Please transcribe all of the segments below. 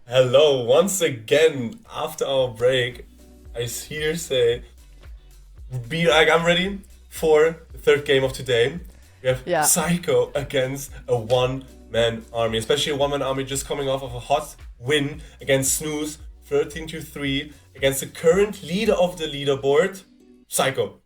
Hello, once again, after our break, I here say, I'm ready for the third game of today. We have Yeah. Siko against a one-man army, especially a one-man army just coming off of a hot win against Snooze, 13-3, against the current leader of the leaderboard, Siko.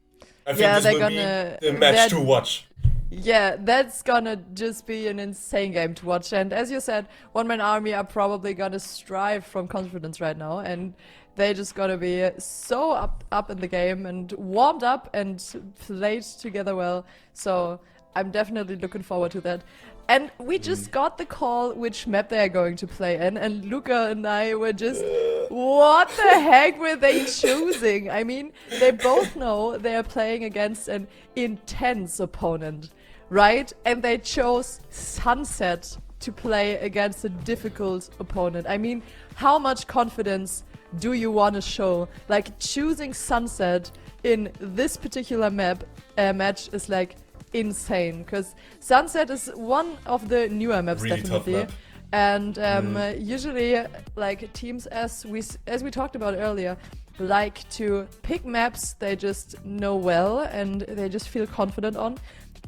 I think Yeah, this they're will be gonna the match that to watch. yeah, that's gonna just be an insane game to watch. And as you said, One Man Army are probably gonna strive from confidence right now, and they just gonna be so up in the game and warmed up and played together well. So I'm definitely looking forward to that. And we just got the call which map they are going to play in, and Luca and I were just, what the heck were they choosing? I mean, they both know they are playing against an intense opponent, right? And they chose Sunset to play against a difficult opponent. I mean, how much confidence do you want to show? Like, choosing Sunset in this particular match is like insane, because Sunset is one of the newer maps, Really tough definitely. map. And usually, like, teams, as we talked about earlier, like to pick maps they just know well and they just feel confident on.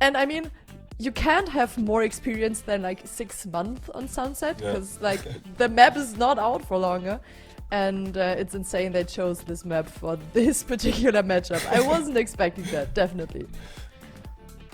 And I mean, you can't have more experience than like 6 months on Sunset, Yeah. because like the map is not out for longer. And it's insane they chose this map for this particular matchup. I wasn't expecting that, definitely.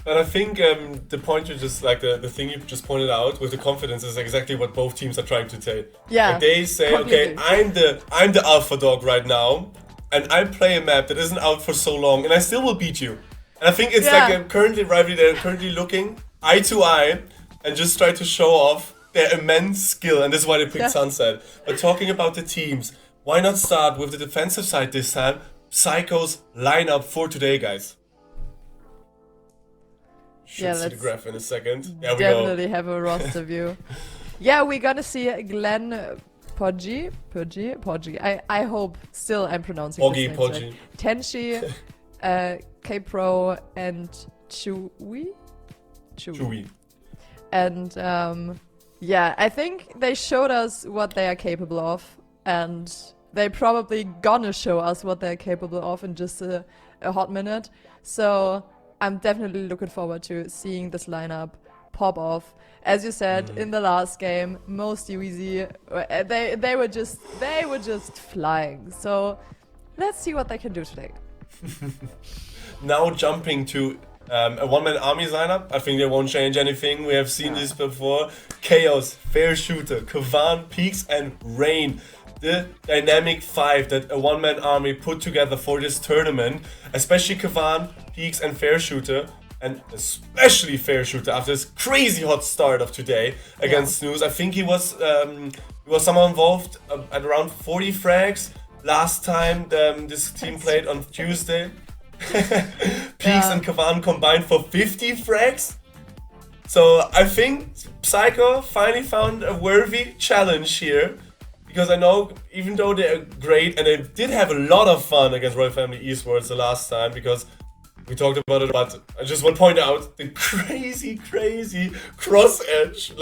But I think the point you just like the thing you just pointed out with the confidence is exactly what both teams are trying to say. Yeah, Like they say, okay, completely. I'm the alpha dog right now, and I play a map that isn't out for so long, and I still will beat you. And I think it's like Yeah. a currently rivalry. They're currently looking eye to eye and just try to show off their immense skill, and this is why they picked Yeah. Sunset. But talking about the teams, why not start with the defensive side this time? Psycho's lineup for today, guys. Should Yeah, see the let's graph in a second. There we go. definitely have a roster view. Yeah, we're gonna see Glenn Poggi. I hope still I'm pronouncing Poggi, this name Poggi. right. Tenshi, K-Pro, and Chewy. Chewy. And yeah, I think they showed us what they are capable of, and they probably gonna show us what they're capable of in just a hot minute. So I'm definitely looking forward to seeing this lineup pop off. As you said in the last game, most easy. They were just flying. So let's see what they can do today. Now jumping to a one-man army lineup. I think they won't change anything. We have seen this before. Chaos, Fair Shooter, Kavan, Peaks, and Rain. The dynamic five that a one-man army put together for this tournament. Especially Kavan, Peaks, and Fair Shooter. And especially Fair Shooter after this crazy hot start of today against Snooze. I think he was somehow involved at around 40 frags last time this team played on Tuesday. Peaks and Kavan combined for 50 frags. So I think Psycho finally found a worthy challenge here. Because I know, even though they're great, and they did have a lot of fun against Royal Family Esports the last time, because we talked about it, but I just want to point out the crazy cross edge,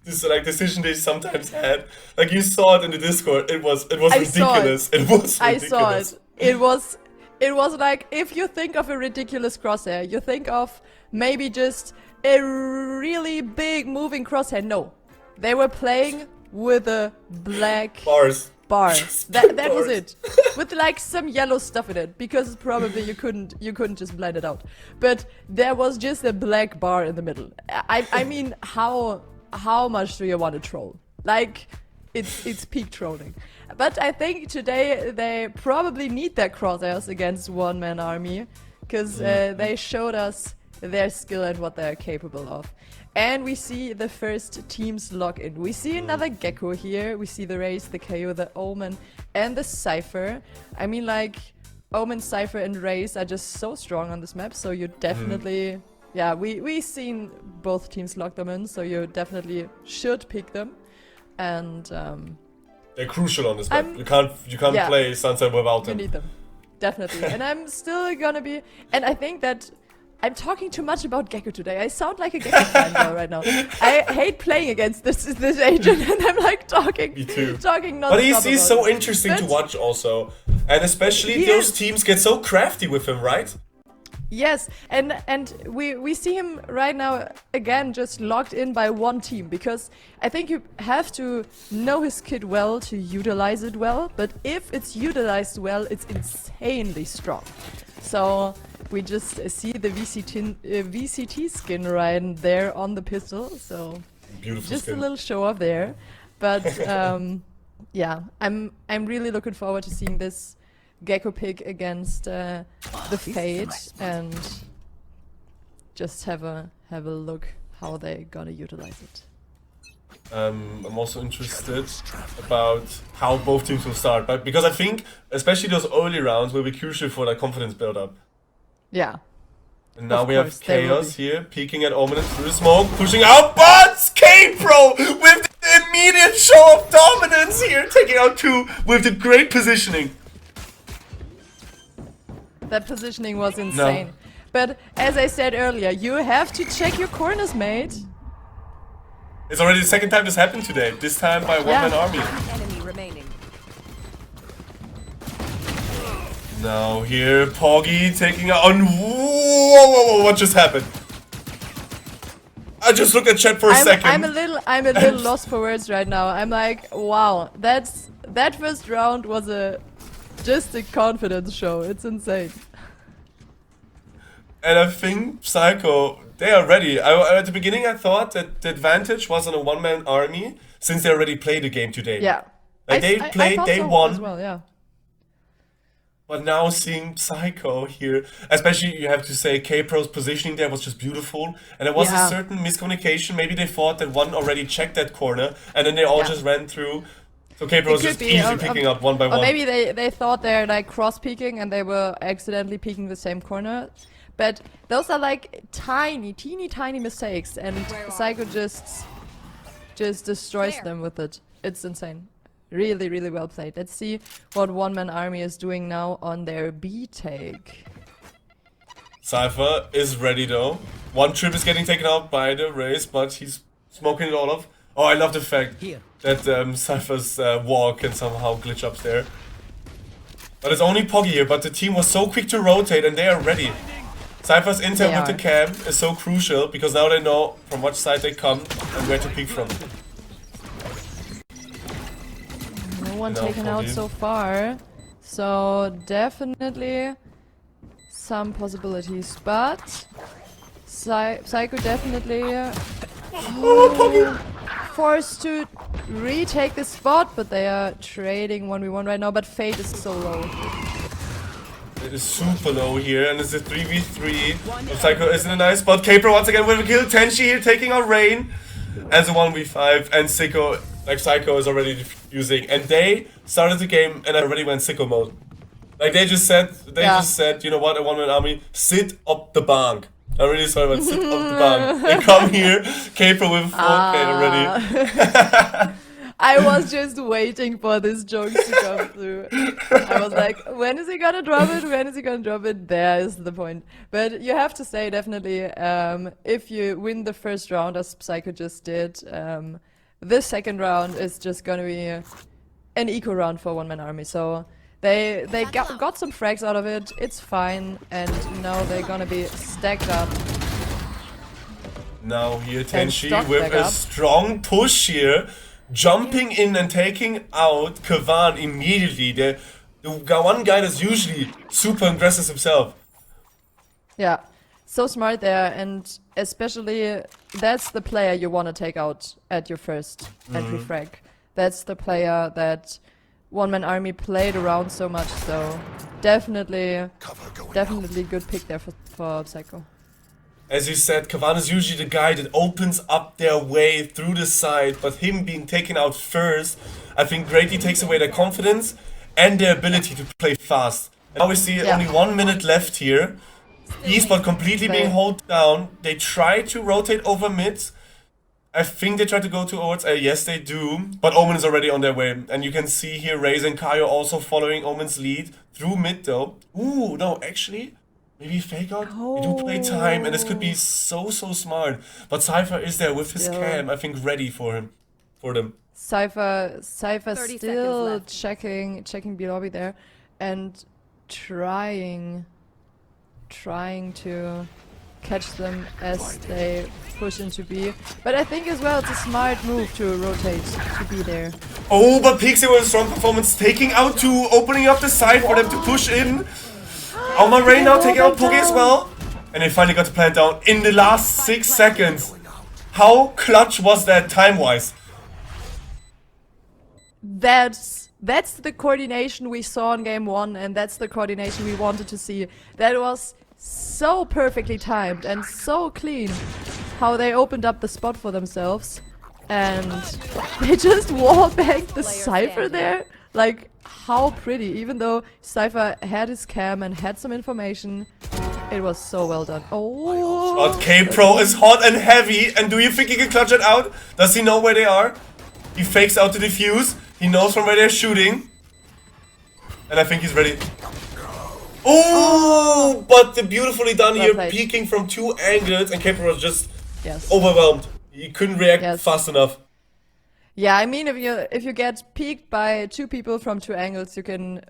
decision they sometimes had. Like you saw it in the Discord, it was I saw ridiculous. It was I saw ridiculous. it. It was like, if you think of a ridiculous crosshair, you think of maybe just a really big moving crosshair. No, they were playing with a black Bars. bar. Just That was bars. it, with like some yellow stuff in it, because probably you couldn't just blend it out. But there was just a black bar in the middle. I mean, how much do you want to troll? Like, it's peak trolling. But I think today they probably need their crosshairs against one man army, because they showed us their skill and what they're capable of. And we see the first teams log in. We see another Gecko here. We see the Raze, the KO, the Omen, and the Cypher. I mean, like, Omen, Cypher, and Raze are just so strong on this map. So you definitely, yeah, we seen both teams log them in. So you definitely should pick them. And They're crucial on this map. I'm- You can't yeah. play Sunset without you them. need them, definitely. And I'm still gonna be, and I think that I'm talking too much about Gecko today. I sound like a Gecko fan right now. I hate playing against this agent, and I'm like talking. Me too. Talking non-stop. But he's so about it. interesting to watch also, and especially He those is. teams get so crafty with him, right? Yes, and we see him right now again just locked in by one team, because I think you have to know his kit well to utilize it well, but if it's utilized well, it's insanely strong. So we just see the VCT skin right there on the pistol, so Beautiful just skin. a little show off there. But yeah, I'm really looking forward to seeing this Gecko pick against the Fade, and just have a look how they gonna utilize it. I'm also interested about how both teams will start, but because I think especially those early rounds will be crucial for that confidence build up. Yeah. And now Of we course, have they will Chaos here, peeking at Omen through the smoke, pushing out, but K-Pro with the immediate show of dominance here, taking out 2 with the great positioning. That positioning was insane. But as I said earlier, you have to check your corners, mate. It's already the second time this happened today, this time by one-man army. Enemy remaining. Now here, Poggy taking on. Whoa, what just happened? I just looked at chat for a second. I'm a little lost for words right now. I'm like, wow, that first round was just a confidence show. It's insane. And I think Siko, they are ready. At the beginning I thought that the advantage was on a one-man army, since they already played the game today. Yeah. Like they played, thought they so won. as well, yeah. But now seeing Siko here, especially you have to say K-Pro's positioning there was just beautiful. And there was a certain miscommunication. Maybe they thought that one already checked that corner, and then they all just ran through. So K-Pro's just easily picking up one by one. Or maybe they thought they're like cross-peeking and they were accidentally peeking the same corner. But those are like teeny tiny mistakes, and Siko just destroys them with it. It's insane. Really well played. Let's see what one-man army is doing now on their B take. Cypher is ready though. One trip is getting taken out by the race, but he's smoking it all off. Oh, I love the fact that Cypher's wall can somehow glitch up there. But it's only Poggy here, but the team was so quick to rotate and they are ready. Cypher's intel with the cam is so crucial, because now they know from which side they come and where to peek from. No one taken out so far, so definitely some possibilities, but Siko definitely forced to retake the spot, but they are trading 1v1 right now, but Fate is so low. It is super low here, and it's a 3v3. Siko is in a nice spot. K-Pro once again with a kill. Tenchi here taking out Rain as a 1v5, and Siko, like Siko, is already defusing. And they started the game and already went Siko mode. Like they just said, you know what, a one-man army, sit up the bank. I really sorry about sit up the bank. They come here, K-Pro with 4k already. I was just waiting for this joke to come through. I was like, when is he gonna drop it? When is he gonna drop it? There is the point. But you have to say, definitely, if you win the first round, as Siko just did, this second round is just gonna be an eco round for one-man army. So they got some frags out of it. It's fine, and now they're gonna be stacked up. Now here Tenchi with a strong push here. Jumping in and taking out Kavan immediately. The one guy that's usually super aggressive himself. Yeah, so smart there, and especially that's the player you want to take out at your first entry frag. That's the player that one-man army played around so much, so definitely good pick there for Siko. As you said, Kavan is usually the guy that opens up their way through the side, but him being taken out first, I think greatly takes away their confidence and their ability to play fast. And now we see only 1 minute left here. Esports completely being held down. They try to rotate over mid. I think they try to go towards A. Yes, they do. But Omen is already on their way. And you can see here Raze and Kaio also following Omen's lead through mid though. Ooh, no, actually. Maybe fake out? They do play time, and this could be so smart. But Cypher is there with his Still. cam, I think, ready for them. Cypher 30 still seconds checking B lobby there, and trying to catch them as they push into B. But I think as well it's a smart move to rotate to be there. Oh, but Pixie with a strong performance, taking out two, opening up the side for them to push in. Alma Rain now taking out Pogi as well. And they finally got the plant down in the last 6 seconds. How clutch was that time-wise? That's the coordination we saw in game 1, and that's the coordination we wanted to see. That was so perfectly timed and so clean how they opened up the spot for themselves, and they just wallbanged the Cypher there. Like, how pretty. Even though Cypher had his cam and had some information, it was so well done. Oh, But K-Pro is hot and heavy, and do you think he can clutch it out? Does he know where they are? He fakes out the defuse. He knows from where they're shooting. And I think he's ready. Oh, but the beautifully done Well here, played. peeking from 2 angles, and K-Pro was just yes. overwhelmed. He couldn't react Yes. fast enough. Yeah, I mean, if you get peeked by 2 people from 2 angles, you can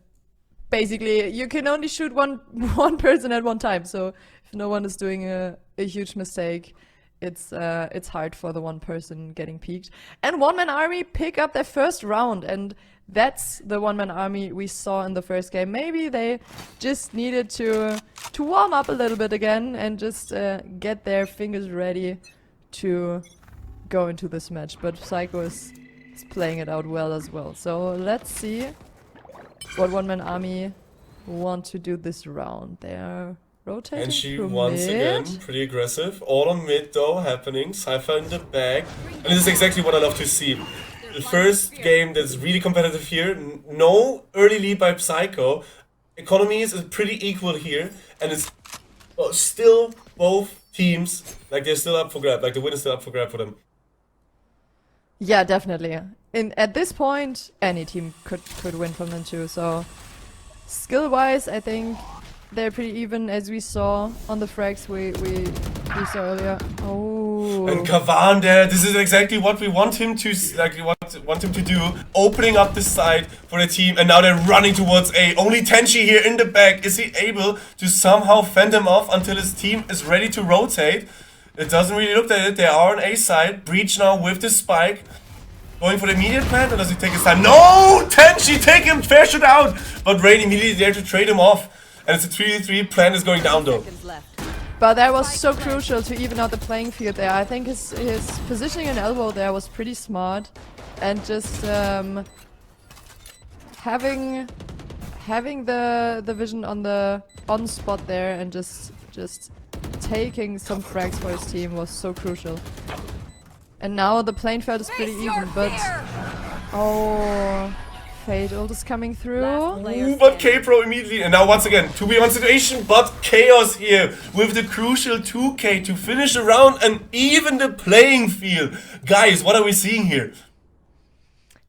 only shoot one person at one time. So if no one is doing a huge mistake, it's hard for the one person getting peeked. And One Man Army pick up their first round, and that's the One Man Army we saw in the first game. Maybe they just needed to warm up a little bit again and just get their fingers ready to go into this match. But Siko is playing it out well as well. So let's see what One Man Army want to do this round. They're rotating And she through once mid. again, pretty aggressive. All on mid though, happening. Cypher in the back. And this is exactly what I love to see. The first game that's really competitive here. No early lead by Psycho. Economies is pretty equal here. And it's still both teams, like they're still up for grab. Like the win is still up for grab for them. Yeah, definitely. At this point, any team could win from them too. So skill-wise, I think they're pretty even, as we saw on the frags we saw earlier. Oh. And Kavan there, this is exactly what we want him to want him to do, opening up the side for the team, and now they're running towards A. Only Tenchi here in the back. Is he able to somehow fend him off until his team is ready to rotate? It doesn't really look like it. They are on A side. Breach now with the spike. Going for the immediate plant, or does he take his time? No! Tenchi, take him! Fair shot out! But Rain immediately there to trade him off. And it's a 3v3. Plant is going down though. But that was so crucial to even out the playing field there. I think his positioning and elbow there was pretty smart, and just having the vision on spot there and just taking some frags for his team was so crucial. And now the playing field is pretty even, but oh, Fade ult is coming through. Ooh, but K-Pro immediately, and now once again, 2v1 situation, but Chaos here with the crucial 2k to finish the round and even the playing field. Guys, what are we seeing here?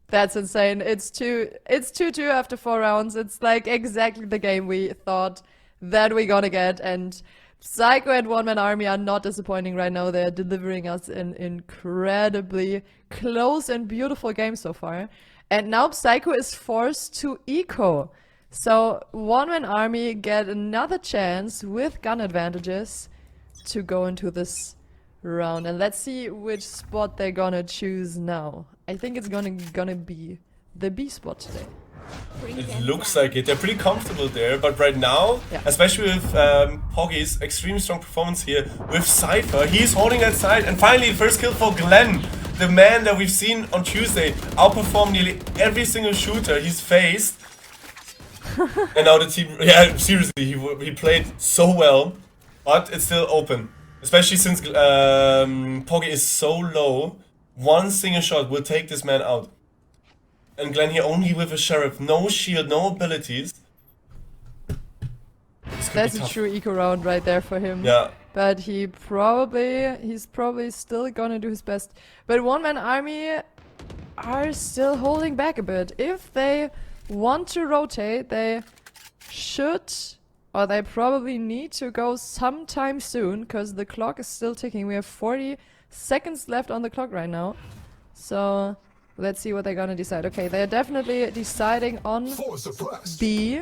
That's insane. It's 2-2 after 4 rounds. It's like exactly the game we thought that we're gonna get, and Siko and One Man Army are not disappointing right now. They're delivering us an incredibly close and beautiful game so far. And now Siko is forced to eco. So One Man Army get another chance with gun advantages to go into this round. And let's see which spot they're gonna choose now. I think it's gonna be the B spot today. It looks like it. They're pretty comfortable there, but right now, Yeah. especially with Poggy's extremely strong performance here with Cypher, he's holding that side. And finally, first kill for Glenn, the man that we've seen on Tuesday outperform nearly every single shooter he's faced. And now the team, yeah, seriously, he played so well, but it's still open. Especially since Poggy is so low, one single shot will take this man out. And Glenn here only with a Sheriff, no shield, no abilities. That's a true eco round right there for him. Yeah. But he's probably still gonna do his best. But One Man Army are still holding back a bit. If they want to rotate, they should or they probably need to go sometime soon, because the clock is still ticking. We have 40 seconds left on the clock right now. So let's see what they're gonna decide. Okay, they're definitely deciding on B.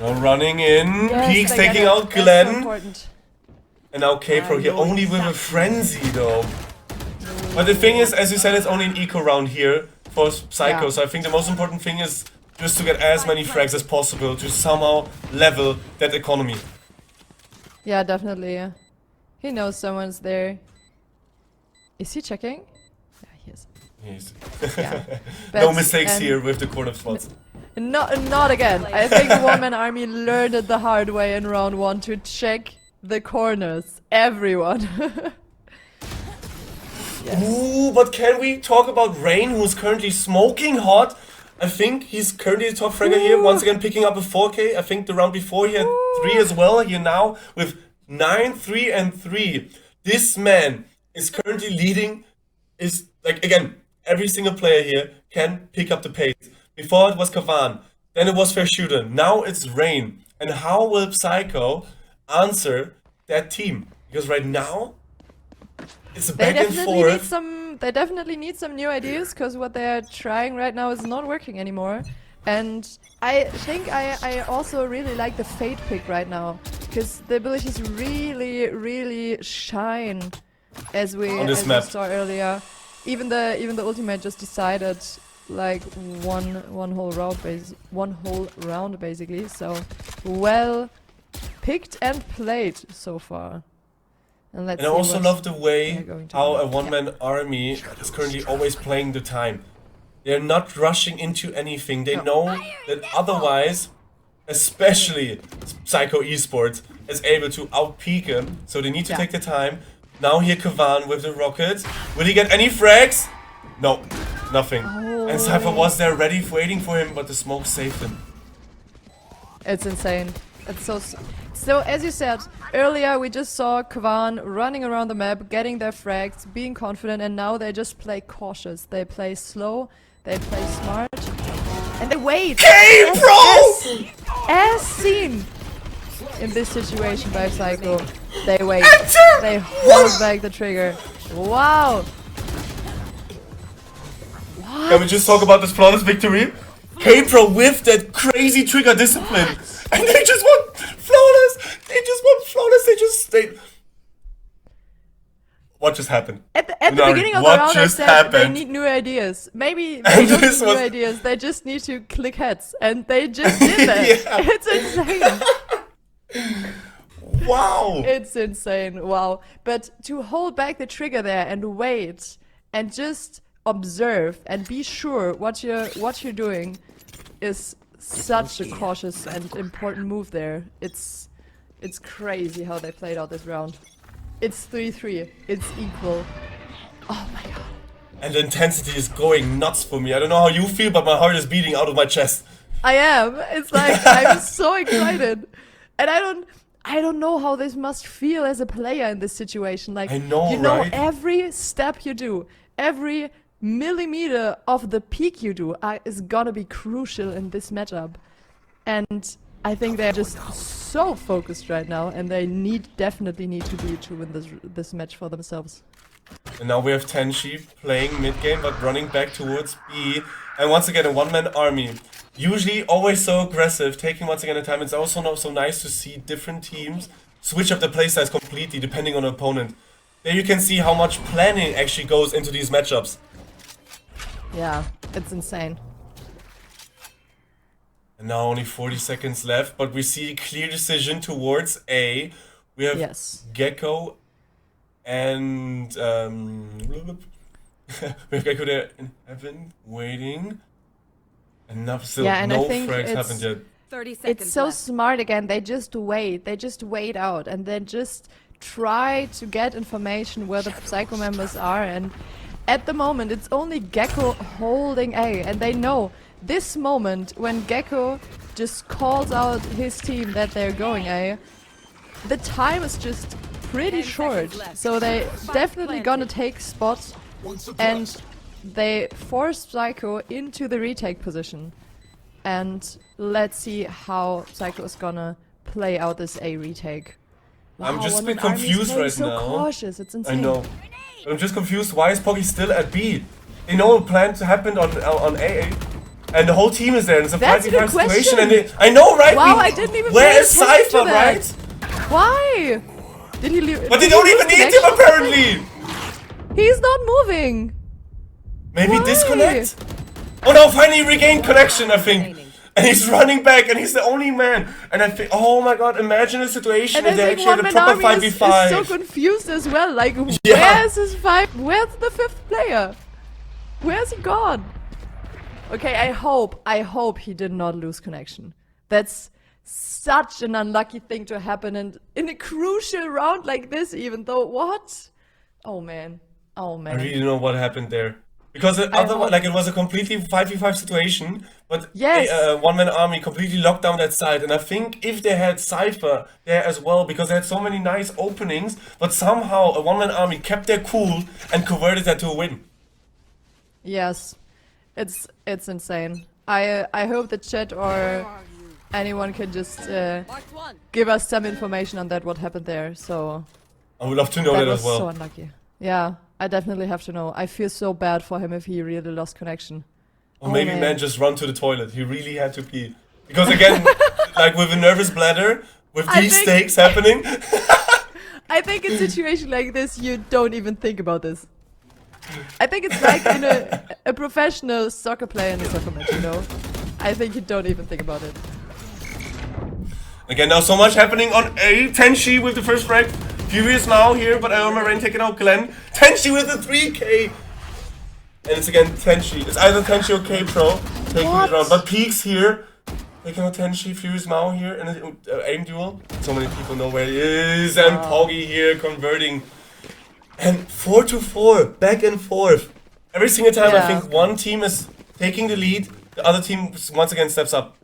Now running in, Yes, Peaks they taking get it. out That's so Glenn. important. And now K-Pro here, only with a frenzy though. But the thing is, as you said, it's only an eco round here for Siko. Yeah. So I think the most important thing is just to get as many frags as possible to somehow level that economy. Yeah, definitely. He knows someone's there. Is he checking? Yeah, he is. Yes. Yeah. No But- mistakes and- here with the corner spots. Not again. I think the one-man army learned it the hard way in round 1 to check the corners. Everyone. Yes. Ooh, but can we talk about Rain, who's currently smoking hot? I think he's currently the top fragger here, once again picking up a 4K. I think the round before he had 3 as well. Here now with 9, 3, and 3. This man is currently leading. Is like, again, every single player here can pick up the pace. Before it was Kavan, then it was Fair Shooter, now it's Rain. And how will Siko answer that team? Because right now, it's a They back and definitely need forth. some. They definitely need some new ideas, because what they're trying right now is not working anymore. And I think I also really like the Fate pick right now, because the abilities really shine, as we map. saw earlier. Even the ultimate just decided like one whole round basically. So well picked and played so far. And let's And I see also what love the they're way going to how do. a one-man army is currently always playing the time. They're not rushing into anything. They know that otherwise, especially Siko Esports, is able to outpeak him. So they need to take the time. Now here Kavan with the rockets. Will he get any frags? No, nothing. And Cypher was there ready, waiting for him, but the smoke saved him. It's insane. It's so as you said earlier, we just saw Kwan running around the map, getting their frags, being confident, and now they just play cautious. They play slow, they play smart, and they wait. As seen in this situation by Siko, they wait. They hold back the trigger. Wow. Can we just talk about this flawless victory? K-Pro with that crazy trigger discipline. And they just want flawless. They just want flawless. What just happened? At the beginning of the what round, I just said happened? they need new ideas. Maybe they don't need new ideas. They just need to click heads, and they just did that. Yeah. It's insane. Wow. It's insane. Wow. But to hold back the trigger there and wait and just observe and be sure what you're doing is such a cautious and important move there. It's crazy how they played out this round. It's 3-3. It's equal. Oh my god. And the intensity is going nuts for me. I don't know how you feel, but my heart is beating out of my chest. I am. It's like I'm so excited. And I don't know how this must feel as a player in this situation. Like, I know, you know, right? every step you do, every millimeter of the peak you do is gonna be crucial in this matchup. And I think they're just so focused right now, and they definitely need to be to win this match for themselves. And now we have Tenshi playing mid game, but running back towards B. And once again, a one-man army. Usually always so aggressive, taking once again the time. It's also not so nice to see different teams switch up the playstyles completely depending on the opponent. There you can see how much planning actually goes into these matchups. Yeah, it's insane. And now only 40 seconds left, but we see a clear decision towards A. We have Gecko and we have Gecko there in heaven waiting. And still no frags happened yet. 30 seconds It's so left. smart again. They just wait. They just wait out and then just try to get information where the Psycho members are. And at the moment, it's only Gecko holding A, and they know this moment when Gecko just calls out his team that they're going A. The time is just pretty short, so they definitely gonna take spots, and they force Psycho into the retake position. And let's see how Siko is gonna play out this A retake. I'm just a One bit Man Army is confused playing right so now. cautious. It's I insane. know. I'm just confused. Why is Poggy still at B? They know a plan to happen on A, and the whole team is there. And it's a That's a good 5v5 situation. question. And I know, right? Wow, I didn't even Where pay is attention to Cypher, that. right? Why? Did he leave? But they don't even need him apparently. He's not moving. Maybe Why? disconnect. Oh no! Finally regained connection, I think. And he's running back, and he's the only man. And I think, oh my god! Imagine a situation And if I they think actually had a One Man proper Army is 5v5. so confused as well. Like, Yeah. where's his five? Where's the fifth player? Where's he gone? Okay, I hope he did not lose connection. That's such an unlucky thing to happen in a crucial round like this, even though, what? Oh man. Oh I man. really don't know what happened there. Because otherwise, like, it was a completely 5v5 situation, but Yes. One Man Army completely locked down that side. And I think if they had Cypher there as well, because they had so many nice openings, but somehow a One Man Army kept their cool and converted that to a win. Yes. It's insane. I hope the chat or anyone can just give us some information on that, what happened there. So I would love to know that that was as well. so unlucky. Yeah, I definitely have to know. I feel so bad for him if he really lost connection. Or maybe man. man just run to the toilet. He really had to pee. Because again, like with a nervous bladder, with I these think- stakes happening. I think in a situation like this, you don't even think about this. I think it's like in a professional soccer player in a soccer match, you know? I think you don't even think about it. Again, now so much happening on A. Tenshi with the first frag. Furious now here, but Rain taking out Glenn. Tenshi with the 3k. And it's again Tenshi. It's either Tenshi or K Pro taking What? it around. But Peaks here. Taking out Tenshi, Furious Mao here in an aim duel. So many people know where he is. And Poggy here converting. And 4-4, back and forth. Every single time I Yeah. think one team is taking the lead, the other team once again steps up.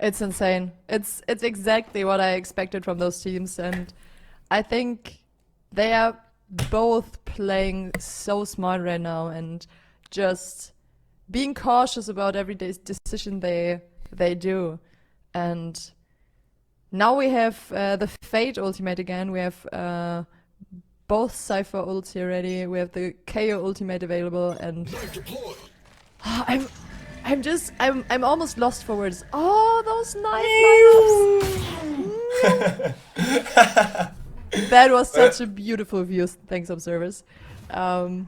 It's insane. It's exactly what I expected from those teams, and I think they are both playing so smart right now and just being cautious about every decision they do. And now we have the Fate ultimate again. We have both Cypher ults here ready. We have the KO ultimate available, and I'm almost lost for words. Oh, those knife lineups! That was such a beautiful view. Thanks, observers. I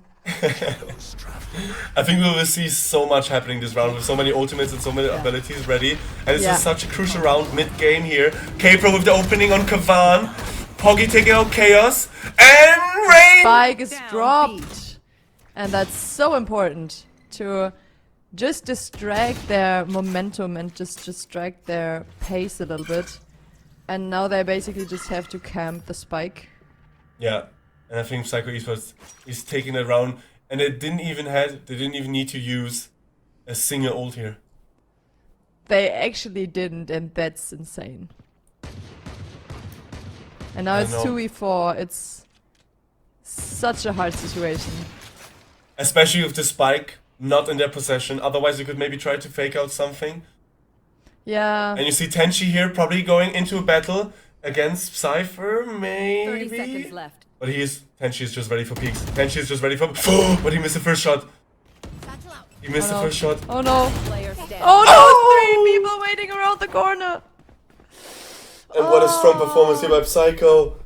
think we will see so much happening this round with so many ultimates and so many abilities ready. And this Yeah. is such a crucial round mid-game here. K-Pro with the opening on Kavan. Poggy taking out Chaos. And Rain! Spike is dropped, and that's so important to just distract their momentum and just distract their pace a little bit. And now they basically just have to camp the spike. Yeah, and I think Siko Esports is taking that round. And they didn't even need to use a single ult here. They actually didn't, and that's insane. And now I it's know. 2v4. It's such a hard situation. Especially with the spike not in their possession. Otherwise, you could maybe try to fake out something. Yeah. And you see Tenchi here probably going into a battle against Cypher, 30 maybe? seconds left. But Tenchi is just ready for peaks. Tenchi is just ready for... But he missed the first shot. He missed the no. first shot. Oh no. Player standing. Oh no! 3 people waiting around the corner. And what a strong performance here by Psycho.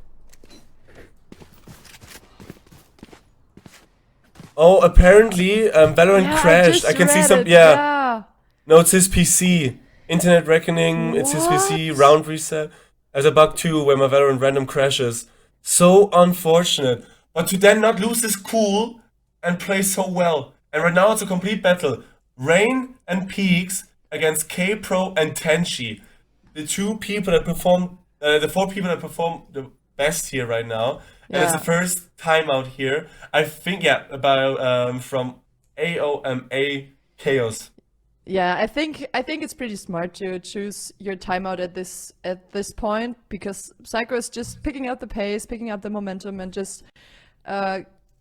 Oh, apparently Valorant Yeah, crashed. I just can see read some... it, Yeah. No, it's his PC. Internet reckoning, it's his PC. What? Round reset. There's a bug too where my Valorant random crashes. So unfortunate. But to then not lose his cool and play so well. And right now it's a complete battle. Rain and Peaks against K-Pro and Tenchi. The 4 people that perform the best here right now. And it's Yeah. the first timeout here. I think, about from AOMA Chaos. Yeah, I think it's pretty smart to choose your timeout at this point, because Psycho is just picking up the pace, picking up the momentum, and just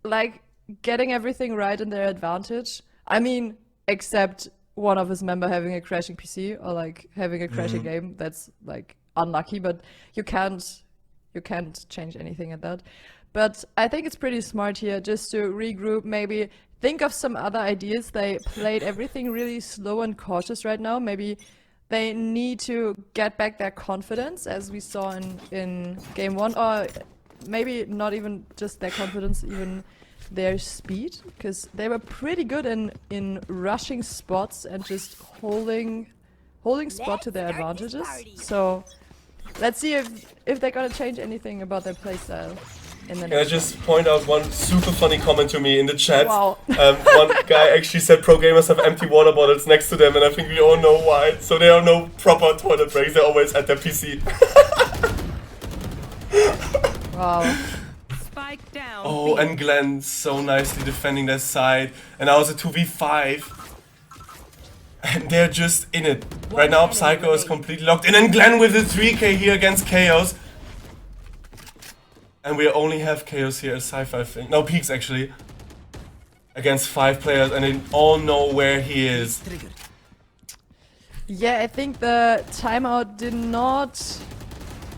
like getting everything right in their advantage. I mean, except one of his member having a crashing PC or like having a crashing game. That's like unlucky, but you can't change anything at that. But I think it's pretty smart here just to regroup, maybe think of some other ideas. They played everything really slow and cautious right now. Maybe they need to get back their confidence, as we saw in game 1, or maybe not even just their confidence, even their speed, because they were pretty good in rushing spots and just holding spot to their advantages. So let's see if they're gonna change anything about their playstyle. Can I just point out one super funny comment to me in the chat? Wow. One guy actually said pro gamers have empty water bottles next to them, and I think we all know why. So there are no proper toilet breaks, they're always at their PC. Wow. Spike down. Oh, and Glenn so nicely defending their side. And now it's a 2v5. And they're just in it. Right now Psycho is completely locked in, and Glenn with the 3k here against Chaos. And we only have Chaos here as Sci-Fi thing. No, Peaks actually. Against 5 players, and they all know where he is. Yeah, I think the timeout did not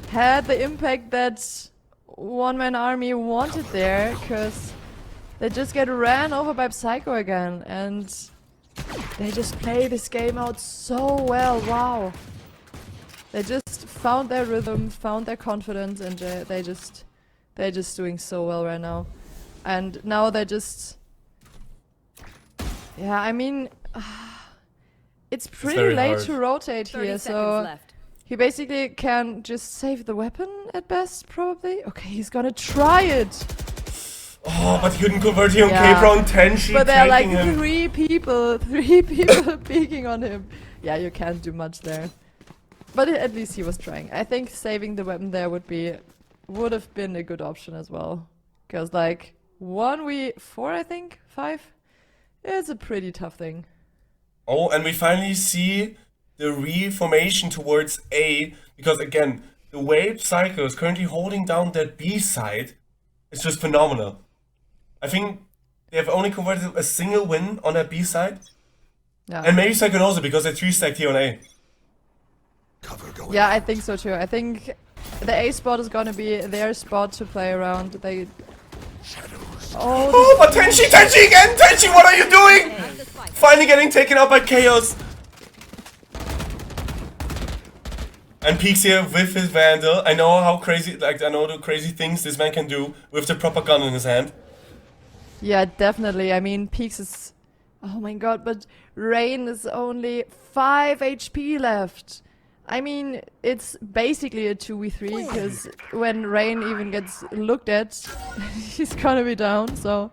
have the impact that one-man army wanted there, because they just get ran over by Psycho again, and they just play this game out so well. Wow. They just found their rhythm, found their confidence, and they're just doing so well right now. And now they're just... Yeah, I mean... it's pretty late hard to rotate here, so... Left. He basically can just save the weapon at best, probably. Okay, he's gonna try it! Oh, but he couldn't convert him. Yeah. K-Brown 10, she But there are like him. three people peeking on him. Yeah, you can't do much there. But at least he was trying. I think saving the weapon there would have been a good option as well. Because like 1v4, I think, 5, it's a pretty tough thing. Oh, and we finally see the reformation towards A, because again, the way Psycho is currently holding down that B side is just phenomenal. I think they have only converted a single win on that B side. Yeah. And maybe Psycho knows it because they 3-stacked here on A. Yeah, I think so too. I think the A spot is gonna be their spot to play around. They... Oh, but Tenchi again! Tenchi, what are you doing? Finally getting taken out by Chaos. And Peaks here with his Vandal. I know how crazy, like, I know the crazy things this man can do with the proper gun in his hand. Yeah, definitely. I mean, Peaks is... Oh my god, but Rain is only 5 HP left. I mean, it's basically a 2v3, because when Rain even gets looked at, he's gonna be down, so...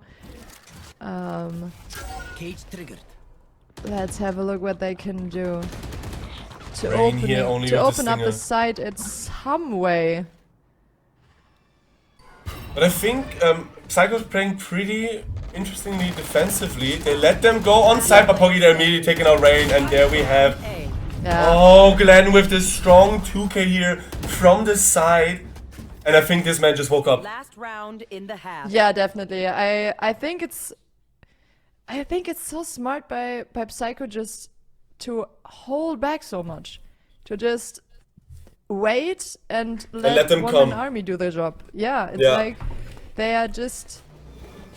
Cage triggered. Let's have a look what they can do. To Rain here only with the open up the stinger. site in some way. But I think Psycho's playing pretty interestingly defensively. They let them go on side, but Poggy they're immediately taking out Rain, and there we have... Yeah. Oh, Glenn with the strong 2k here from the side. And I think this man just woke up. Last round in the half. Yeah, definitely. I think it's so smart by Psycho just to hold back so much, to just wait and let them one come. man army do their job. Yeah, it's Yeah. like they are just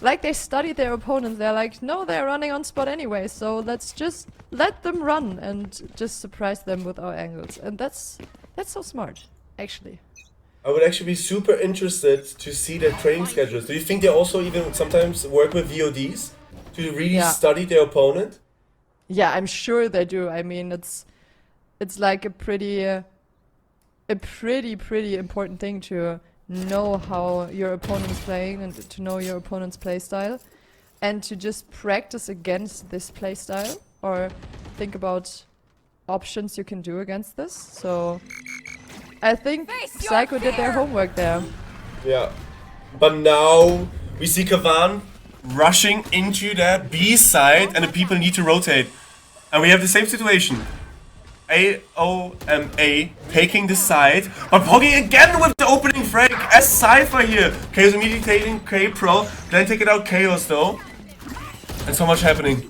like they studied their opponents. They're like, no, they're running on spot anyway, so let's just let them run and just surprise them with our angles. And that's so smart, actually. I would actually be super interested to see their training schedules. Do you think they also even sometimes work with VODs to really Yeah. study their opponent? Yeah, I'm sure they do. I mean, it's like a pretty important thing to know how your opponent is playing and to know your opponent's playstyle, and to just practice against this playstyle or think about options you can do against this. So I think Psycho did their homework there. Yeah. But now we see Kavan rushing into that B side, and the people need to rotate. And we have the same situation. AOMA taking the side, but Poggy again with the opening frag as Cypher here. Chaos immediately taking K-Pro, then taking out Chaos though. And so much happening.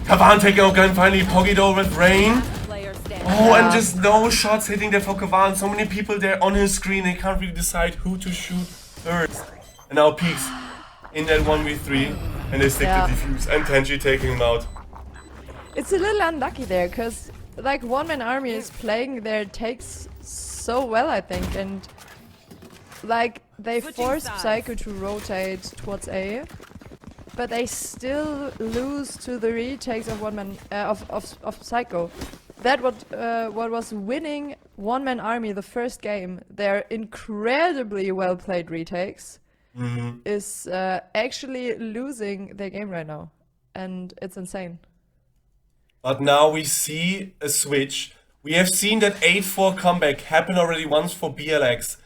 Kavan taking out gun finally, Poggido with Rain. Player standing. Oh, and just no shots hitting there for Kavan. So many people there on his screen, he can't really decide who to shoot first. And now Peaks in that 1v3, and they stick to defuse. And Tenji taking him out. It's a little unlucky there, because like One Man Army is playing their takes so well, I think, and like they force Siko to rotate towards A, but they still lose to the retakes of of Siko. That what was winning One Man Army the first game, their incredibly well played retakes, is actually losing their game right now, and it's insane. But now we see a switch. We have seen that 8-4 comeback happen already once for BLX.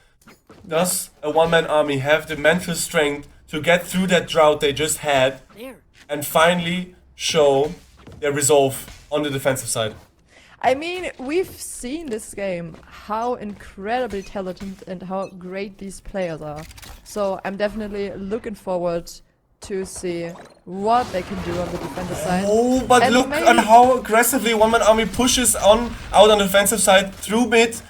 Does a one-man army have the mental strength to get through that drought they just had and finally show their resolve on the defensive side? I mean, we've seen this game, how incredibly talented and how great these players are. So I'm definitely looking forward to see what they can do on the defensive side. Oh, but And look on how aggressively one man army pushes out on the defensive side through mid.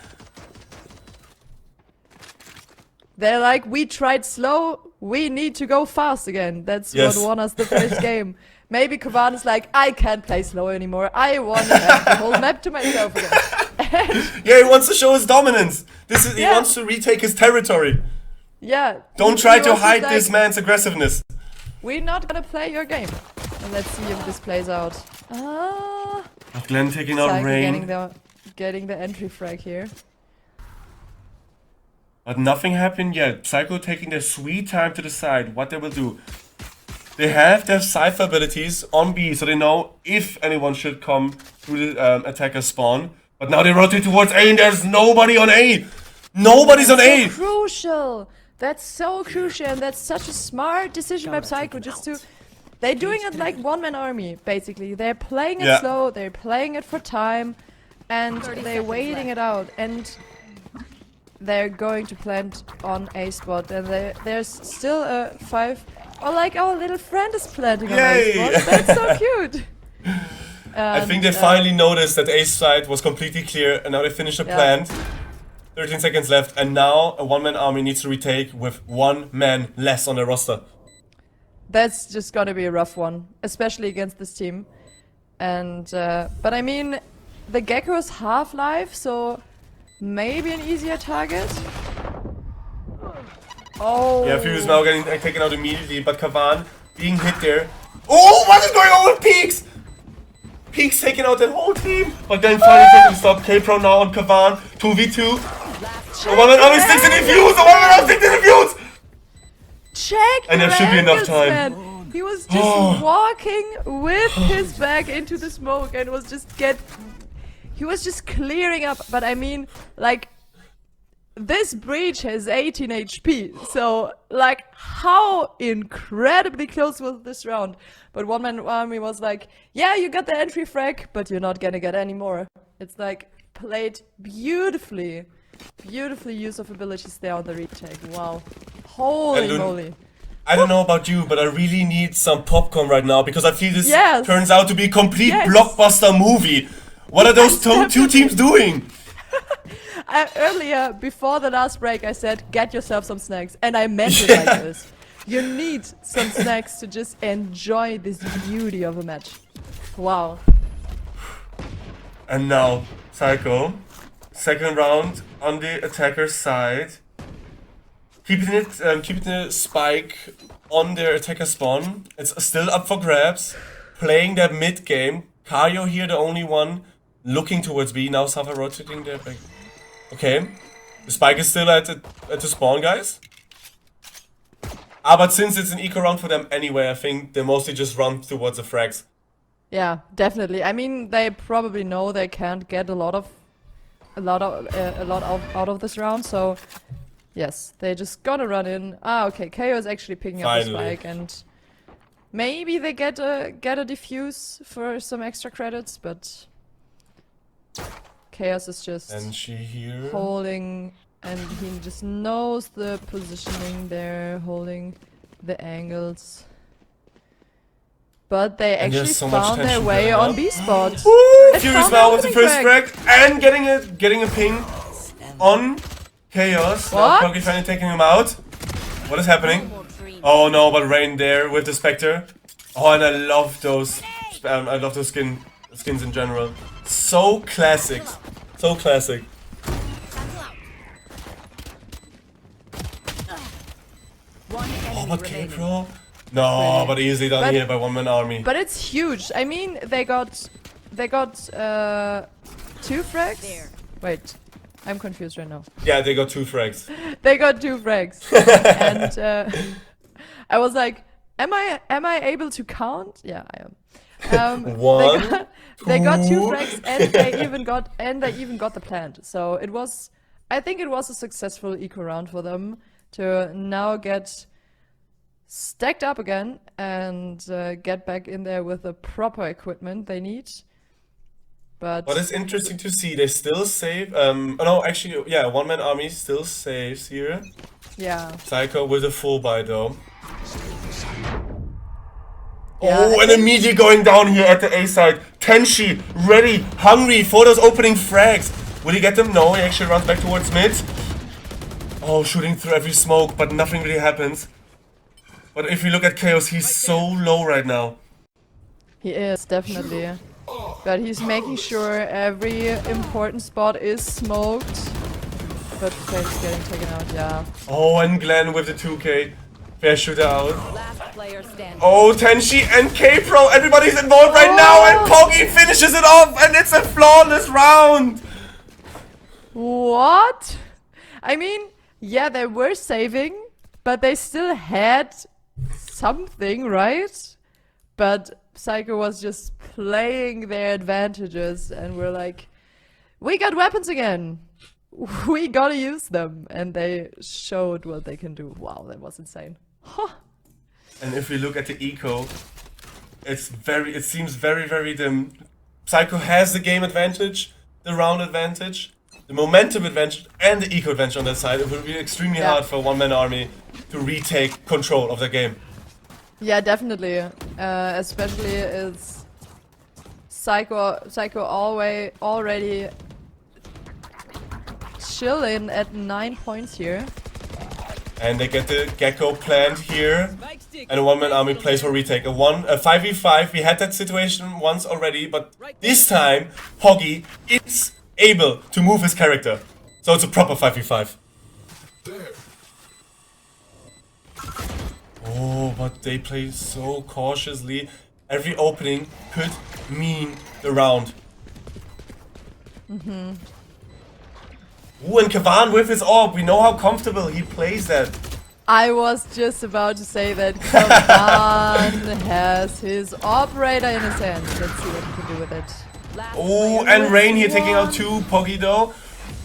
They're like, we tried slow, we need to go fast again. That's what won us the first game. Maybe Kavan is like, I can't play slow anymore. I want to have the whole map to myself again. Yeah, he wants to show his dominance. He wants to retake his territory. Yeah. Don't try to was just hide like, this man's aggressiveness. We're not gonna play your game. And let's see if this plays out. Glenn taking out Siko Rain. getting the entry frag here. But nothing happened yet. Siko taking their sweet time to decide what they will do. They have their Cypher abilities on B, so they know if anyone should come through the attacker spawn. But now they rotate towards A and there's nobody on A! Nobody's on A! So crucial! That's so crucial, and that's such a smart decision by Siko, just to... They're doing it like one-man army, basically. They're playing it slow, they're playing it for time, and they're waiting it out, and they're going to plant on A spot, and there's still a 5... Oh, like our little friend is planting on A spot. That's so cute! I think they finally noticed that A side was completely clear, and now they finished the plant. 13 seconds left, and now a one-man army needs to retake with one man less on their roster. That's just gonna be a rough one, especially against this team. And, but I mean, the Gecko's half-life, so maybe an easier target. Oh. Yeah, Fuse now getting taken out immediately, but Kavan being hit there. Oh, what is going on with Peaks? Peaks taking out that whole team, but then finally taking stop. K-Pro now on Kavan, 2v2. The one-man army sticks in the fuse! The one-man army sticks in the fuse! Check! And there should be enough time. Man. He was just walking with his back into the smoke and was just he was just clearing up. But I mean, like, this breach has 18 HP, so like, how incredibly close was this round? But One Man Army was like, yeah, you got the entry frag, but you're not gonna get any more. It's like, played beautifully. Beautifully use of abilities there on the retake. Wow. Holy moly. I don't know about you, but I really need some popcorn right now, because I feel this Yes. turns out to be a complete blockbuster movie. What are those two teams doing? Earlier, before the last break, I said, get yourself some snacks. And I meant it like this. You need some snacks to just enjoy this beauty of a match. Wow. And now, Siko, second round on the attacker's side. Keeping the spike on their attacker spawn. It's still up for grabs. Playing their mid game. Kario here, the only one looking towards B. Now Safa rotating their back. Okay. The spike is still at the spawn, guys. But since it's an eco round for them anyway, I think they mostly just run towards the frags. Yeah, definitely. I mean, they probably know they can't get a lot out of this round, so yes, they just gotta run in. Okay, KO is actually picking up the spike, and maybe they get a diffuse for some extra credits, but Chaos is just holding, and he just knows the positioning there, holding the angles. but they And there's actually so much found their tension way there, on yeah. B spot. Ooh, They Furious found Mal the with the opening first frag and getting a ping on Chaos. Now What? Poggy finally taking him out. What is happening? Oh no, but Rain there with the Spectre. Oh, and I love those. I love those skins in general. So classic. So classic. Oh, but K-Pro? No, but easily done But- here by one-man army. But it's huge. I mean, they got 2 frags. Wait, I'm confused right now. Yeah, they got 2 frags. They got 2 frags, and I was like, "Am I able to count?" Yeah, I am. One, they got 2 two. frags, and they even got the plant. So it was, I think it was a successful eco round for them to now get stacked up again and get back in there with the proper equipment they need. But What is interesting to see, they still save. No, actually, yeah, one-man army still saves here. yeah. Siko with a full buy though. Yeah, Oh, I and think- immediately going down here at the A side. Tenshi, ready, hungry for those opening frags. Will he get them? No, he actually runs back towards mid. Oh, shooting through every smoke, but nothing really happens. But if you look at Chaos, he's so low right now. He is, definitely. But he's making sure every important spot is smoked. But Fake's getting taken out, yeah. Oh, and Glenn with the 2K. Fair shooter out. Last player standing. Oh, Tenshi and K-Pro, everybody's involved right now, and Poggy finishes it off, and it's a flawless round. What? I mean, yeah, they were saving, but they still had something, right? But Siko was just playing their advantages, and we're like, we got weapons again. We gotta use them. And they showed what they can do. Wow, that was insane. Huh. And if we look at the eco, it seems very dim. Siko has the game advantage, the round advantage, the momentum advantage, and the eco advantage on that side. It will be extremely hard for one-man army to retake control of the game. Yeah, definitely. Especially as Siko already chilling at 9 points here. And they get the Gecko plant here, and a one-man army plays for retake. A 5v5, we had that situation once already, but this time, Poggy is able to move his character. So it's a proper 5v5. Oh, but they play so cautiously. Every opening could mean the round. Ooh, and Kavan with his orb. We know how comfortable he plays that. I was just about to say that Kavan has his operator in his hands. Let's see what he can do with it. Oh, and Rain here taking out 2. Poggy though.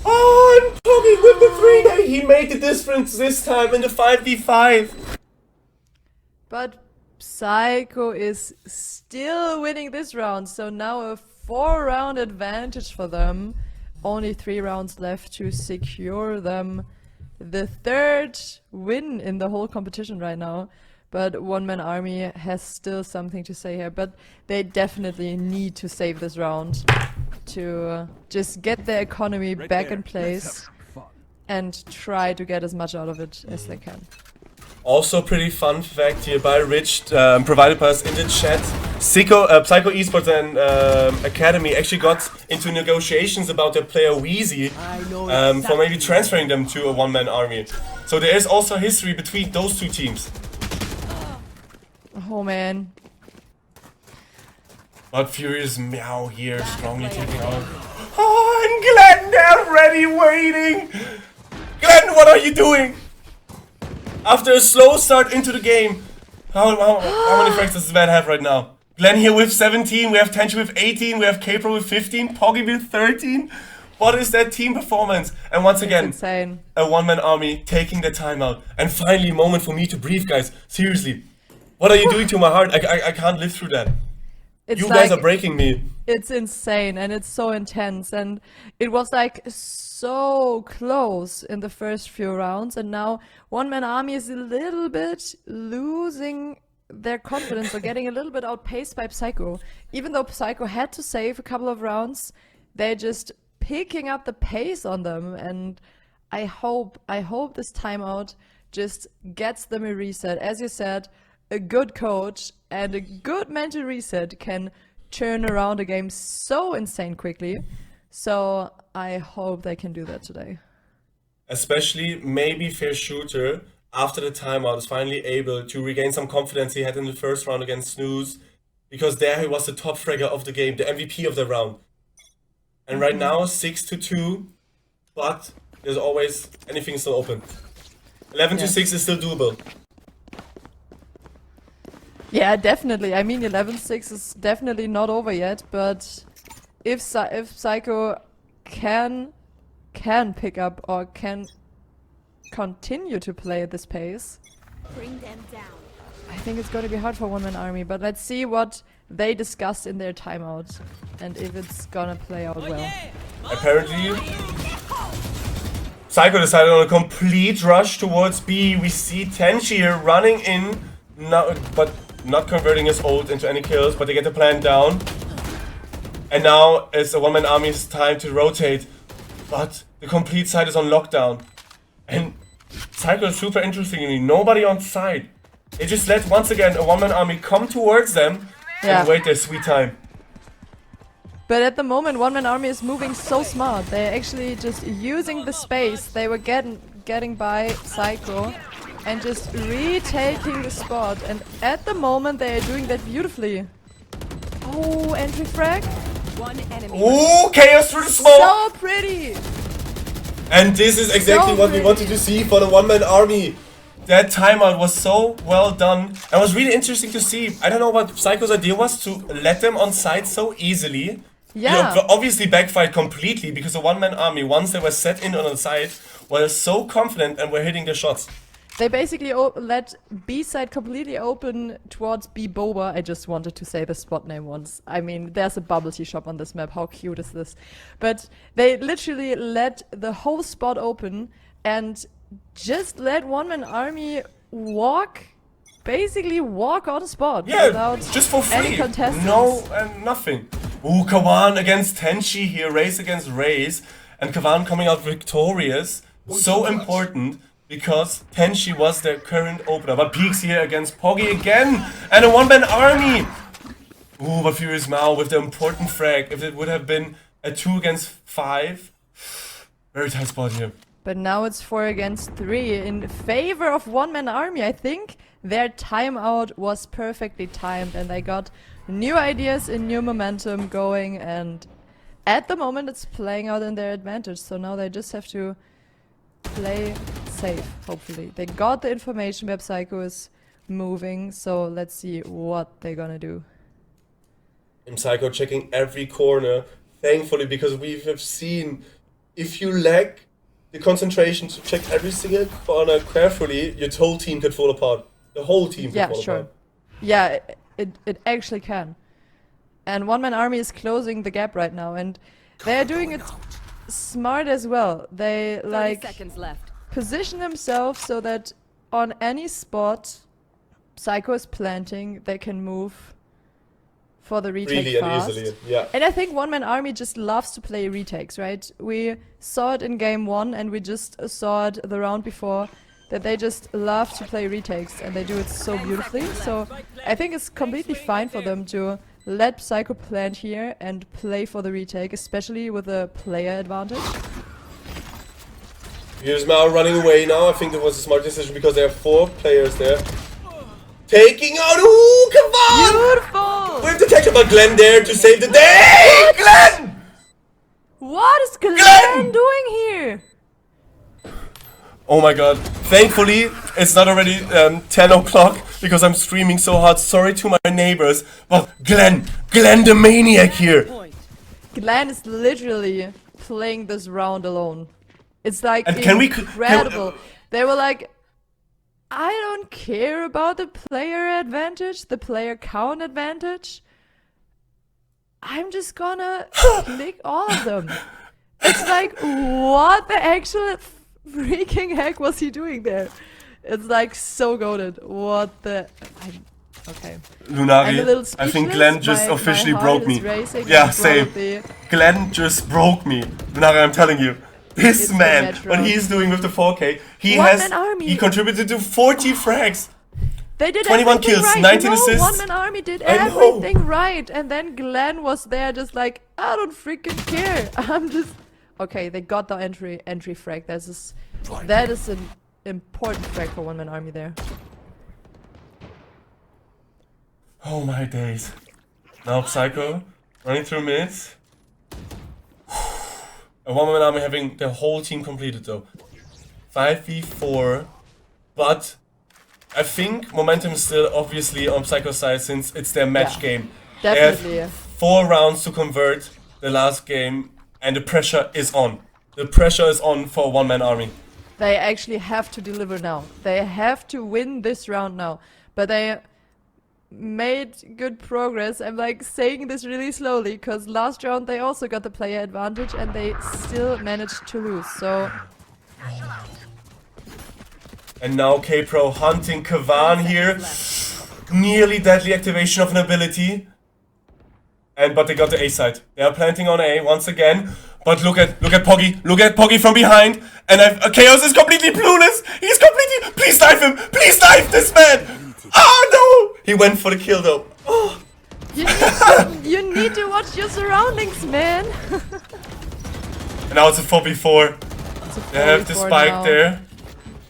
Oh, and Poggy with the 3. He made the difference this time in the 5v5. But Siko is still winning this round, so now a 4-round advantage for them. Only 3 rounds left to secure them the 3rd win in the whole competition right now. But one-man army has still something to say here, but they definitely need to save this round to just get their economy back in place and try to get as much out of it as they can. Also, pretty fun fact here by Rich, provided by us in the chat. Psycho Esports and Academy actually got into negotiations about their player Wheezy for maybe transferring them to a one-man army. So there is also history between those 2 teams. Oh man. But Furious Meow here, strongly taking out. Oh, and Glenn there ready, waiting! Glenn, what are you doing? After a slow start into the game. How many frags does this man have right now? Glenn here with 17, we have Tenchi with 18, we have K-Pro with 15, Poggy with 13. What is that team performance? And once again, Insane. a one-man army taking the timeout. And finally, a moment for me to breathe, guys. Seriously. What are you doing to my heart? I can't live through that. It's You like, guys are breaking me. It's insane and it's so intense, and it was like so close in the first few rounds, and now one-man army is a little bit losing their confidence are getting a little bit outpaced by Psycho. Even though Psycho had to save a couple of rounds, they're just picking up the pace on them, and I hope this timeout just gets them a reset. As you said, a good coach and a good mental reset can turn around a game so insane quickly. So I hope they can do that today. Especially maybe Fair Shooter, after the timeout, is finally able to regain some confidence he had in the first round against Snooze, because there he was the top fragger of the game, the MVP of the round. And right now, 6-2, but there's always anything still open. 11-6 is still doable. Yeah, definitely. I mean, 11-6 is definitely not over yet, but if Psycho can pick up or can continue to play at this pace, Bring them down. I think it's going to be hard for One Man Army. But let's see what they discussed in their timeout and if it's gonna play out well. Apparently, Siko decided on a complete rush towards B. We see Tenchi here running in, but not converting his ult into any kills, but they get the plan down. And now it's a one-man army's time to rotate, but the complete side is on lockdown. And Siko is super interestingly, nobody on side. They just let, once again, a one-man army come towards them and wait their sweet time. But at the moment, One Man Army is moving so smart. They're actually just using the space they were getting by Siko and just retaking the spot. And at the moment, they are doing that beautifully. Oh, entry frag. One enemy. Ooh, chaos through the smoke! So pretty! And this is exactly what we wanted to see for the one-man army. That timeout was so well done. It was really interesting to see. I don't know what Psycho's idea was to let them on site so easily. Yeah. You obviously backfired completely because the one-man army, once they were set in on the site, were so confident and were hitting their shots. They basically let B side completely open towards B Boba. I just wanted to say the spot name once. I mean, there's a bubble tea shop on this map. How cute is this? But they literally let the whole spot open and just let One Man Army basically walk on the spot. Yeah, without just for free. any contestants. No, nothing. Ooh, Kawan against Tenchi here, race against race. And Kawan coming out victorious. So important. Because Tenchi was their current opener. But Peaks here against Poggy again. And a one-man army. Ooh, but Furious Mao with the important frag. If it would have been a 2 against 5. Very tight spot here. But now it's 4 against 3 in favor of One Man Army. I think their timeout was perfectly timed and they got new ideas and new momentum going. And at the moment it's playing out in their advantage. So now they just have to play safe, hopefully. They got the information where Psycho is moving, so let's see what they're gonna do. And Psycho checking every corner, thankfully, because we have seen if you lack the concentration to check every single corner carefully, your whole team could fall apart. The whole team could fall apart. Yeah, it actually can. And One Man Army is closing the gap right now, and they're doing it smart as well. They 30 seconds left. position themselves so that on any spot Psycho is planting, they can move for the retake Really fast. and easily, yeah. And I think One Man Army just loves to play retakes, right? We saw it in game 1 and we just saw it the round before, that they just love to play retakes and they do it so beautifully. So I think it's completely fine for them to let Psycho plant here and play for the retake, especially with a player advantage. Here's Mao running away now. I think that was a smart decision because there are 4 players there. Taking out, ooh, come on! Beautiful! We have to take about Glenn there to save the day! Glenn! What is Glenn doing here? Oh my god. Thankfully, it's not already 10 o'clock because I'm streaming so hard. Sorry to my neighbors. But Glenn the maniac here. Glenn is literally playing this round alone. It's like And incredible. They were like, I don't care about the player advantage, the player count advantage. I'm just gonna click all of them. It's like, what the actual freaking heck was he doing there? It's like so goated. What the... Okay. Lunari, I'm a little I think speechless. Glenn just My officially heart broke is me. racing Yeah, and same. probably Glenn just broke me. Lunari, I'm telling you. This It's the man, match what round. he's doing with the 4K, One-man army. he contributed to 40 frags. They did 21 everything kills, right. 19 you know, assists. One Man Army did I know. everything right, and then Glenn was there, just like, I don't freaking care. I'm just okay. They got the entry frag. That is an important frag for One Man Army there. Oh my days. Now Psycho running through mids. A one-man army having the whole team completed though. 5v4, but I think momentum is still obviously on Psycho's side since it's their match Yeah, game. definitely. They have 4 rounds to convert the last game and the pressure is on. The pressure is on for a one-man army. They actually have to deliver now. They have to win this round now. But they made good progress. I'm like saying this really slowly because last round they also got the player advantage and they still managed to lose. So And now K-Pro hunting Kavan here. Nearly deadly activation of an ability. But they got the A side. They are planting on A once again. But look at Poggy. Look at Poggy from behind. And Chaos is completely clueless. He's completely... Please dive him. Please dive this man. Oh no. He went for the kill though. Oh. you need to watch your surroundings, man. And now it's a 4v4. They have the 4v4 spike now. there.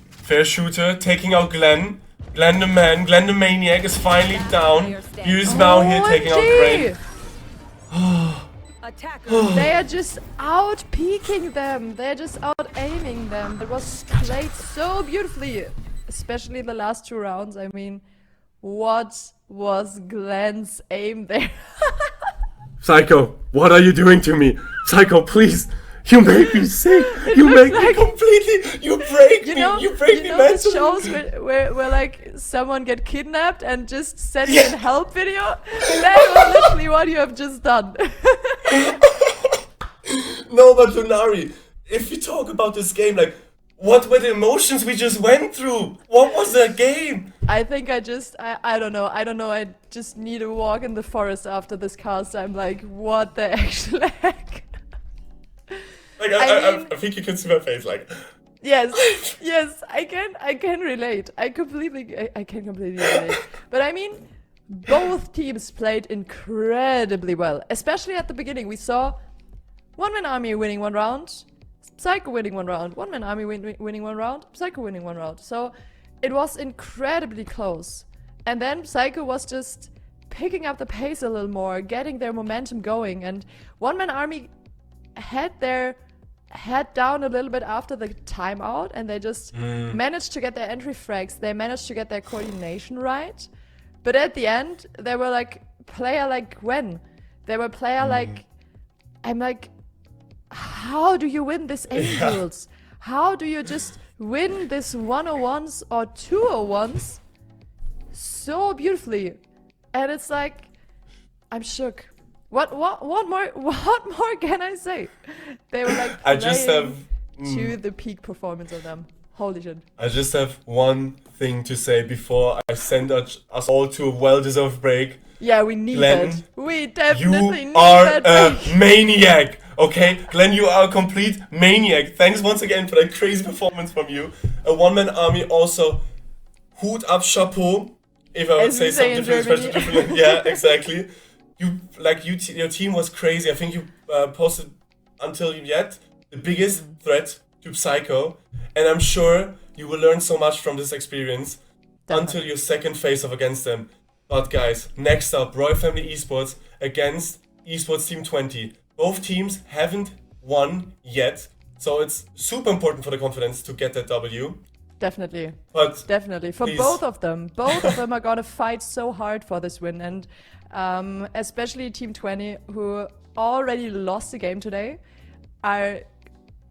Fair shooter taking out Glenn. Glenn the man. Glenn the maniac is finally down. He's now here taking out Brain. They are just out peeking them. They're just out aiming them. It was played so beautifully, especially the last 2 rounds. I mean, what was Glenn's aim there? Psycho, what are you doing to me? Psycho, please. You make me sick. You make me completely. You break me. You break me those mentally. shows where like someone get kidnapped and just send you a help video? That was literally what you have just done. No, but Lunari, if you talk about this game, like, what were the emotions we just went through? What was that game? I think I don't know. I just need to walk in the forest after this cast. I'm like, what the actual heck? Like, I mean- I think you can see my face, like... Yes, I can relate. I can completely relate. But I mean, both teams played incredibly well. Especially at the beginning, we saw One Man Army winning 1 round, Psycho winning 1 round, One Man Army winning 1 round, Psycho winning 1 round. So it was incredibly close. And then Psycho was just picking up the pace a little more, getting their momentum going, and One Man Army had their head down a little bit after the timeout, and they just managed to get their entry frags. They managed to get their coordination right. But at the end, they were like player like Gwen. They were player like... I'm like, how do you win this aim duels? How do you just win this 101s or 201s so beautifully? And it's like, I'm shook. What more can I say? They were like I just have... to the peak performance of them. Holy shit. I just have one thing to say before I send us all to a well-deserved break. Yeah, we need Glenn, that. We definitely You need are that a break. maniac, okay? Glenn, you are a complete maniac. Thanks once again for that crazy performance from you. A one-man army also. Hood up, chapeau. If I would As say we say something in different, Germany. different. Yeah, exactly. Your team was crazy. I think you posted until yet the biggest threat to Psycho, and I'm sure you will learn so much from this experience until your second face off against them. But guys, next up, Royal Family Esports against Esports Team 20. Both teams haven't won yet, so it's super important for the confidence to get that W. Definitely. But Definitely. For please. both of them. Both of them are gonna fight so hard for this win. And especially Team 20, who already lost the game today, are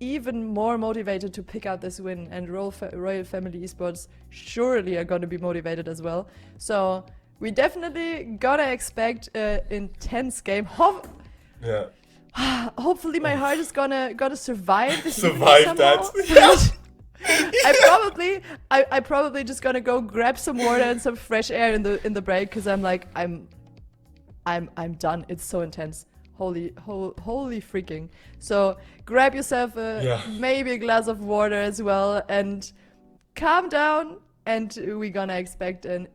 even more motivated to pick out this win. And Royal Family Esports surely are gonna be motivated as well. So we definitely gotta expect an intense game. Hopefully my heart is gonna survive this evening Survive somehow. that. I probably just gonna go grab some water and some fresh air in the break because I'm like I'm done. It's so intense. Holy freaking. So grab yourself maybe a glass of water as well and calm down, and we're gonna expect an